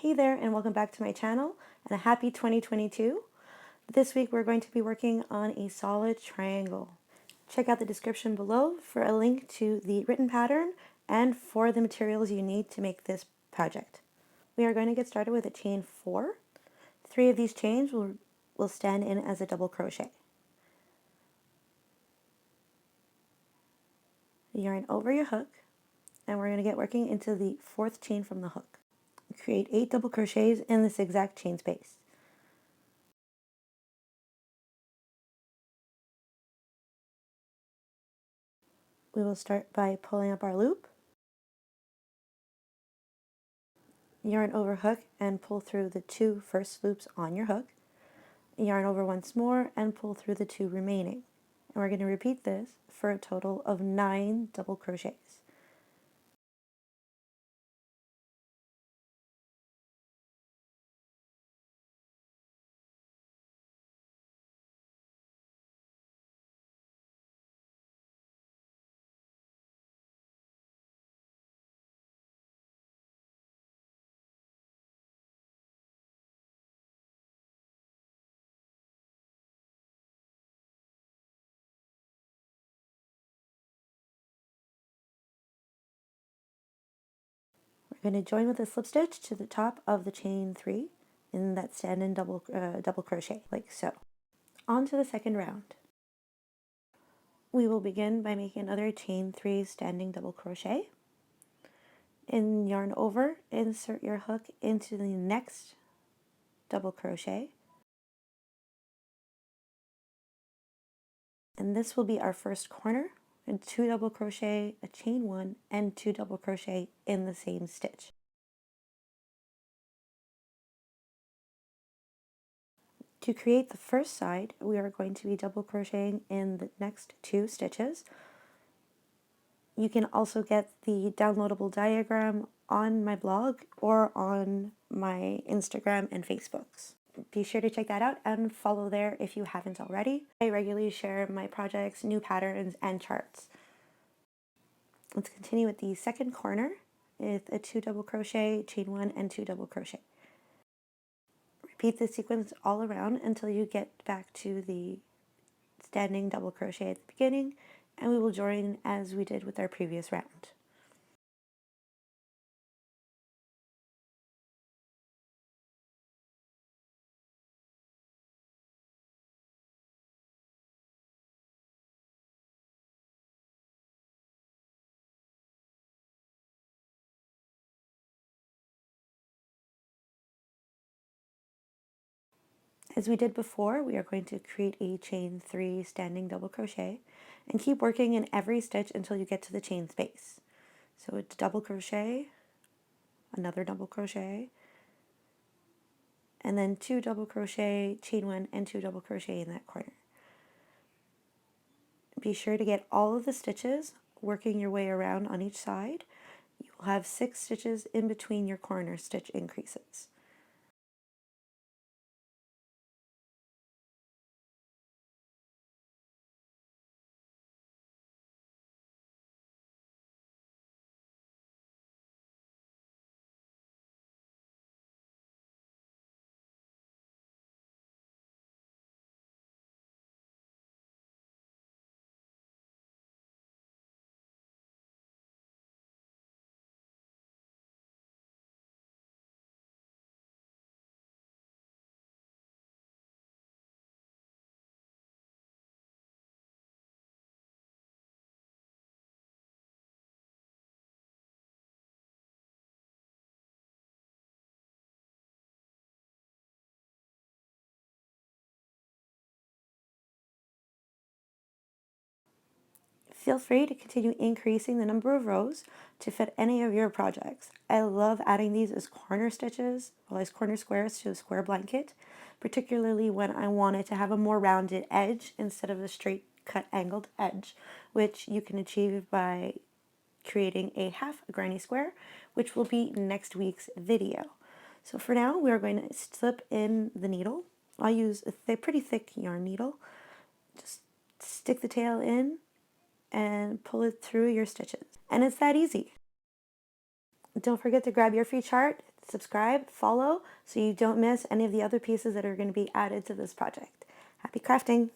Hey there, and welcome back to my channel, and a happy 2022. This week we're going to be working on a solid triangle. Check out the description below for a link to the written pattern and for the materials you need to make this project. We are going to get started with a chain 4. 3 of these chains will stand in as a double crochet. Yarn over your hook, and we're going to get working into the 4th chain from the hook. Create 8 double crochets in this exact chain space. We will start by pulling up our loop, yarn over hook and pull through the 2 first loops on your hook, yarn over once more and pull through the 2 remaining. And we're going to repeat this for a total of 9 double crochets. We're going to join with a slip stitch to the top of the chain 3 in that stand-in double crochet, like so. On to the second round. We will begin by making another chain 3 standing double crochet. In yarn over, insert your hook into the next double crochet, and this will be our first corner, and 2 double crochet, a chain 1, and 2 double crochet in the same stitch. To create the first side, we are going to be double crocheting in the next 2 stitches. You can also get the downloadable diagram on my blog or on my Instagram and Facebooks. Be sure to check that out and follow there if you haven't already. I regularly share my projects, new patterns, and charts. Let's continue with the second corner with a 2 double crochet, chain 1, and 2 double crochet. Repeat this sequence all around until you get back to the standing double crochet at the beginning, and we will join as we did with our previous round. As we did before, we are going to create a chain 3 standing double crochet and keep working in every stitch until you get to the chain space. So it's double crochet, another double crochet, and then 2 double crochet, chain 1, and 2 double crochet in that corner. Be sure to get all of the stitches working your way around on each side. You will have 6 stitches in between your corner stitch increases. Feel free to continue increasing the number of rows to fit any of your projects. I love adding these as corner stitches, well, as corner squares to a square blanket, particularly when I wanted to have a more rounded edge instead of a straight cut angled edge, which you can achieve by creating a half granny square, which will be next week's video. So for now, we're going to slip in the needle. I use a pretty thick yarn needle. Just stick the tail in and pull it through your stitches. And it's that easy. Don't forget to grab your free chart. subscribe, follow, so you don't miss any of the other pieces that are going to be added to this project. Happy crafting!